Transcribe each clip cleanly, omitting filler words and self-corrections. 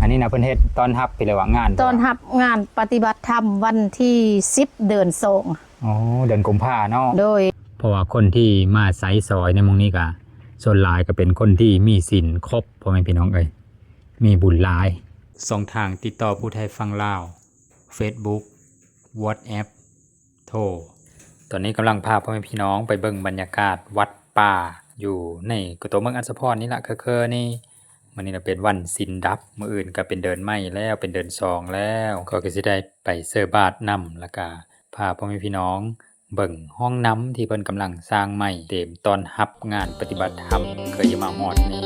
นนี้นะเพิ่นเฮ็ดต้อนรับไปเลยว่างานต้อนรับงานปฏิบัติธรรมวันที่10เดือน2อ๋อเดือนกุมภาพันธ์เนาะโดยเพราะว่าคนที่มาไสซอยในหม้องนี้ก็ส่วนหลายก็เป็นคนที่มีศีลครบพ่อแม่พี่น้องเอ้ยมีบุญหลายช่องทางติดต่อผู้ไทยฟังลาว Facebook WhatsApp โทรตอนนี้กำลังพาพ่อแม่พี่น้องไปเบิ่งบรรยากาศวัดป่าอยู่ในกุฏิเมืองอัศพรนี่ล่ะคือนี่มื้อนี้น่ะเป็นวันศีลดับมื้ออื่นก็เป็นเดือนใหม่แล้วเป็นเดือน2แล้วก็สิได้ไปเสิร์ฟบาตรนำแล้วก็พาพ่อแม่พี่น้องเบิ่งห้องน้ำที่เพิ่นกำลังสร้างใหม่เตรียมต้อนรับงานปฏิบัติธรรมเคยมาฮอดนี้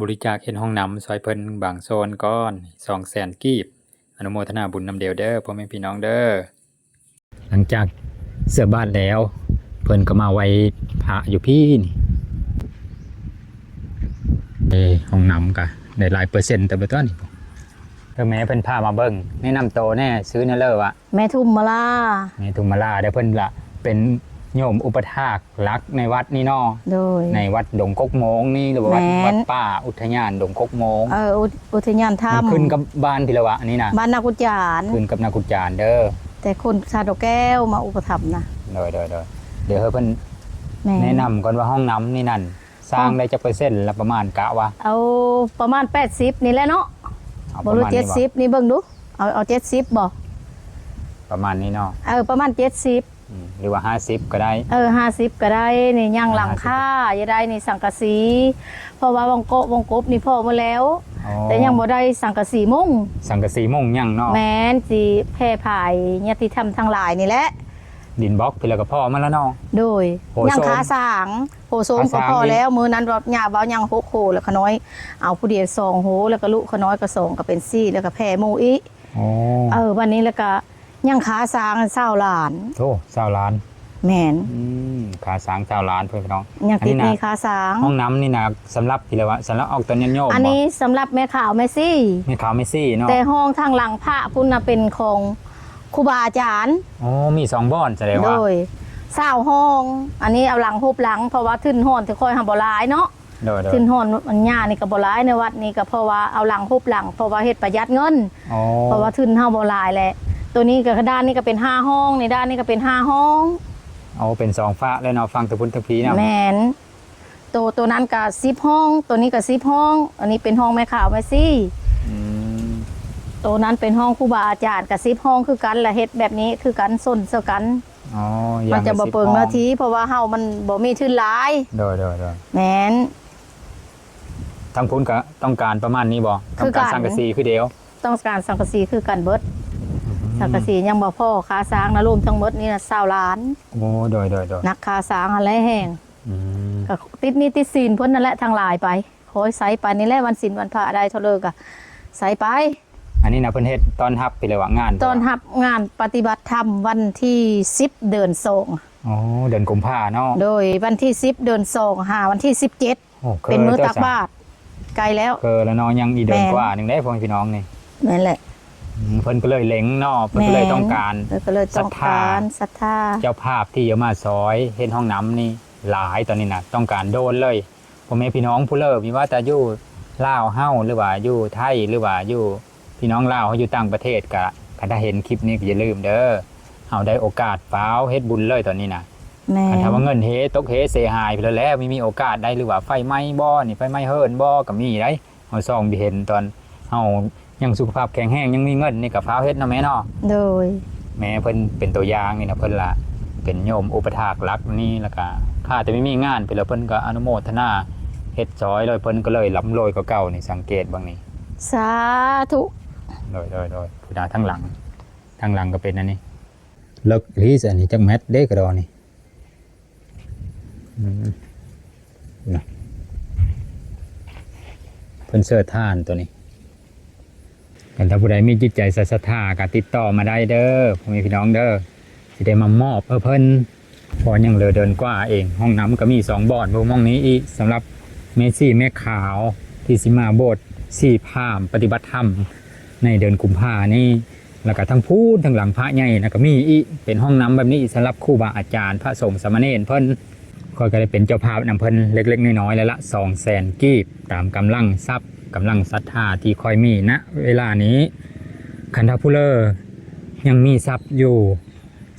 บริจาคเฮ็ดห้องน้ำซอยเพิ่นบางโซนก่อน 200,000 กีบอนุโมทนาบุญนำเดียวเด้อพ่อแม่พี่น้องเด้อหลังจากเสื้อบ้านแล้วเพิ่นก็มาไว้พระอยู่พี่นี่ห้องน้ำก็ได้หลายเปอร์เซ็นต์แต่บ่ตอนนี้แม่เพิ่นพามาเบิ่งแนะนำโตแน่ซื้อแน่เลยว่าแม่ทุมมาลาแม่ทุมมาลาเด้อเพิ่นล่ะเป็นโยมอุปถากหลักในวัดนี่เนาะโดยในวัดดงกกโมงนี่หรือว่าวัดป่าอุทยานดงกกโมงอุทยานธรรมขึ้นกับบ้านพิละวะอันนี้นะบ้านนากุจารขึ้นกับนากุจารเด้อแต่คนชาดอกแก้วมาอุปถัมภ์นะเดี๋ยวเพิ่นแนะนำก่อนว่าห้องน้ำนี่นั่นสร้างได้จักเปอร์เซ็นต์ละประมาณกะว่าเอาประมาณ80นี่แหละเนาะบ่รู้70นี่เบิ่งดูเอา70บ่ประมาณนี้เนาะประมาณ70หรือว่า50ก็ได้50ก็ได้นี่ย่างหลังคาอย่าได้นี่สังกะสีเพราะว่าวงกบนี่พอมาแล้ว แต่ยังบ่ได้สังกะสีมุ้ง สังกะสีมุ่งยังเนาะ แม้นสิแพร่ภายญาติธรรมทั้งหลายนี่แหละ ดินบล็อกพี่แล้วก็พ่อมาแล้วเนาะ โดย โหโซม ยังขาสางโหโซม ขา ก็ สาง พอ อีก แล้วมือนั้นว่าหญ้าเว้ายัง6โหแล้วขน้อยเอาผู้เดียว2โหแล้วก็ลูกขน้อยก็2ก็เป็น4แล้วก็แพร่หมู่อีก โอ้ วันนี้แล้วก็ยังขาสาง20ล้าน โธ่20 ล้าน แม่น ขาสาง20 ล้านเพื่อนพี่น้อง ยังติด อั ใน นนี้นะ ขาสาง ห้องน้ำนี่นะสำหรับพี่แล้ววะสำหรับออกตอนยันโยม อันนี้สำหรับแม่ขาวแม่ซี่ มีขาวไม่ซี่เนาะ แต่ห้องทางหลังพระพุ่นน่ะเป็นของครูบาอาจารย์ โอ้มี2บ่อนแสดง โด ว่าย เศร้าห้อง อันนี้เอาหลังฮุบหลังเพราะว่าทึนห้อนที่คอยหาบ่หลายเนาะ โดย ทึนห้อนมันหญ้านี่ก็บ่หลายในวัดนี่ก็เพราะว่าเอาหลังฮุบหลังเพราะว่าเฮ็ดประหยัดเงิน โอ้ เพราะว่าทึนเฮาบ่หลายแหละตัวนี้ก็ด้านนี้ก็เป็น5ห้องในด้านนี้ก็เป็น5ห้อง เอาเป็น2ฟ้าแล้วเนาะฟังตะพุนตะพีเนาะ แม่นตัวนั้นก็10ห้อง ตัวนี้ก็10ห้อง อันนี้เป็นห้องแม่ขาวแม่ซี่ อืม ตัวนั้นเป็นห้องครูบาอาจารย์กับ10ห้องคือกันและเฮ็ดแบบนี้คือกันส้นเท่ากัน อ๋อ มั มัน จะบ่เปิงนาทีเพราะว่าเฮามันบ่มีทุนหลาย โดย แม่น ทั้งพุนก็ต้องการประมาณนี้บ่ คื ต้อง อกั กาน รสังกะสีคือเดียว ต้องการสังกะสีคือกันเบิดสังกะสียังบ่พอค่าสร้างนะรวมทั้งหมดนี่น่ะ20ล้าน โอ้โดย นักค่าสร้างอะไรแห้ง อืม ก็ติดหนี้ติดสินเพิ่นนั่นแหละทางหลายไปขอให้ใส่ไปนี่แหละวันศีลวันพระได้เท่าเลิกอ่ะใส่ไป อันนี้นะเพิ่นเฮ็ดตอนรับไปเลยว่างาน ตอนรับงานปฏิบัติธรรมวันที่10เดือน2 อ๋อเดือนกุมภาเนาะ โดยวันที่10เดือน2หาวันที่17 โอ้ เป็นมื้อตักบาตรไกลแล้ว เกินแล้วเนาะยังอีเดือน แม่น กว่าหนึงได้พ่อพี่น้องนี่ นั่นแหละ เพิ่นก็เลยเล็งเนาะเพิ่นก็เลยต้องการ แล้วก็เลยต้องการศรัทธา เจ้าภาพที่จะมาซอยเฮ็ดห้องน้ำนี่หลายตอนนี้นะต้องการโดนเลยพ่อแม่พี่น้องผู้เลิกมีว่าจะอยู่ลาวเฮาหรือว่าอยู่ไทยหรือว่าอยู่พี่น้องลาวเฮาอยู่ต่างประเทศก็ถ้าเห็นคลิปนี้ก็อย่าลืมเด้อเฮาได้โอกาสฟ้าวเฮ็ดบุญเลยตอนนี้นะ แม่ ถ้าว่าเงินเฮตกเฮเสียหายไปแล้วไม่มีโอกาสได้หรือว่าไฟไหม้บ่นี่ไฟไหม้เฮิรนบ่ก็มีได้เฮาส่องไปเห็นตอนเฮายังสุขภาพแข็งแรงยังมีเงินนี่ก็ฟ้าวเฮ็ดเนาะแม่เนาะ โดย แม่เพิ่นเป็นตัวอย่างนี่นะเพิ่นละเป็นโยมอุปถากหลักนี่แล้วก็ข้าแต่ไม่มีงานไปแล้วเพิ่นก็อนุโมทนาเฮ็ดซอยเลยเพิ่นก็เลยล้ำรวยกว่าเก่านี่สังเกตบางนี่ สาธุ โดยผู้ดาทั้งหลังก็เป็นอันนี้เลิกลีสอันนี้จักแมทเด้กระดอนี่นะเพิ่นเสื้อท่านตัวนี้กันถ้าผู้ใดมีจิตใจศรัทธาก็ติดต่อมาได้เด้อพ่อแม่พี่น้องเด้อสิได้มามอบเพิ่นพอยังเหลือเดินกว่าเองห้องน้ำก็มี2บ่อนบ่มองนี้อีกสำหรับเมซี่แม่ขาวที่สิมาโบสถ์สี่พราหมณ์ปฏิบัติธรรมในเดือนกุมภานี่แล้วก็ทั้งพูดทั้งหลังพระใหญ่นะก็มีอีกเป็นห้องน้ำแบบนี้อีกสำหรับครูบาอาจารย์พระสงฆ์สามเณรเพิ่นก็ได้เป็นเจ้าภาพนำเพิ่นเล็กๆน้อยๆแล้วละ200,000 กีบตามกำลังทรัพย์กำลังศรัทธาที่คอยมีณเวลานี้คันธาผู้เลอยังมีทรัพย์อยู่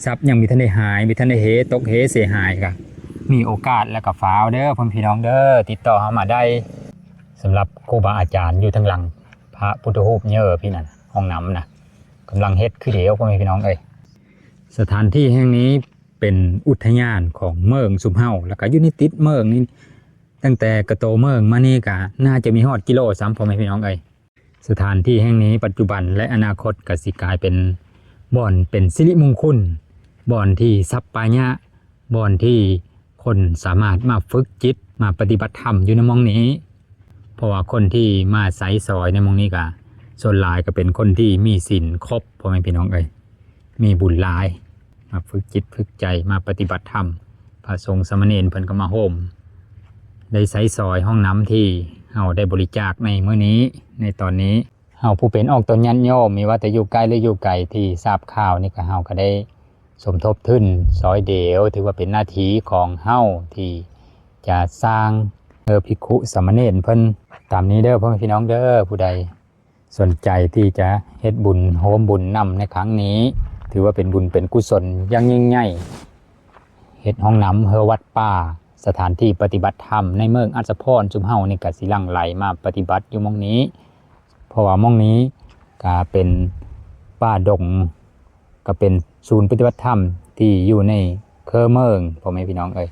ทรัพย์ยังมีท่านได้หายมีท่านได้เฮตกเฮเสียหายก็มีโอกาสแล้วก็ฟ้าวเด้อพ่อพี่น้องเด้อติดต่อเข้ามาได้สำหรับครูบาอาจารย์อยู่ทางหลังพระพุทธรูปเยอะพี่นั่นห้องน้ำนะกำลังเฮ็ดคือเดียวพ่อพี่น้องเอ้ยสถานที่แห่งนี้เป็นอุทยานของเมืองสุมเฮาแล้วก็อยู่ในติดเมืองนี่ตั้งแต่กระโตเมืองมานี่ก็น่าจะมีฮอดกิโล3พ่อพี่น้องเอ้ยสถานที่แห่งนี้ปัจจุบันและอนาคตก็สิกลายเป็นบ่อนเป็นสิริมงคลบ่อนที่สัปปายะบ่อนที่คนสามารถมาฝึกจิตมาปฏิบัติธรรมอยู่ในหม้องนี้เพราะว่าคนที่มาไสซอยในหม้องนี้ก็ส่วนหลายก็เป็นคนที่มีศีลครบพ่อแม่พี่น้องเอ้ยมีบุญหลายมาฝึกจิตฝึกใจมาปฏิบัติธรรมพระสงฆ์สามเณรเพิ่นก็มาโฮมได้ไสซอยห้องน้ำที่เฮาได้บริจาคในมื้อนี้ในตอนนี้เฮาผู้เป็นออกตนยันโยมมีว่าแต่อยู่ใกล้หรืออยู่ไกลที่ทราบข่าวนี่ก็เฮาก็ได้สมทบทุนซอยเดียวถือว่าเป็นหน้าที่ของเฮาที่จะสร้างภิกขุสามเณรเพิ่นตามนี้เด้อพ่อแม่พี่น้องเด้อผู้ใดสนใจที่จะเฮ็ดบุญโฮมบุญนำในครั้งนี้ถือว่าเป็นบุญเป็นกุศลอย่างยิ่งใหญ่เฮ็ดห้องน้ำเฮอวัดป่าสถานที่ปฏิบัติธรรมในเมืองอัศพรจุมเฮานี่ก็สิหลั่งไหลมาปฏิบัติอยู่หม้องนี้เพราะว่าหม้องนี้ก็เป็นป่าดงก็เป็นศูนย์ปฏิบัติธรรมที่อยู่ในเครือเมืองพ่อแม่พี่น้องเอ้ย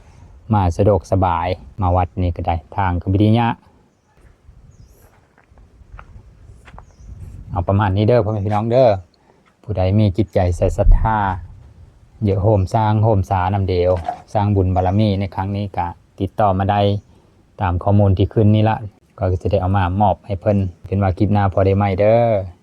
มาสะดวกสบายมาวัดนี่ก็ได้ทางก็บ่ดียะ เอาประมาณนี้เด้อพ่อแม่พี่น้องเด้อผู้ใดมีจิตใจใส่ศรัทธาเยอะโฮมสร้างโฮมสานำเดียวสร้างบุญบารมีในครั้งนี้ก็ติดต่อมาได้ตามข้อมูลที่ขึ้นนี่ละก็จะได้เอามามอบให้เพิ่นเป็นว่าคลิปหน้าพอได้ไหมเด้อ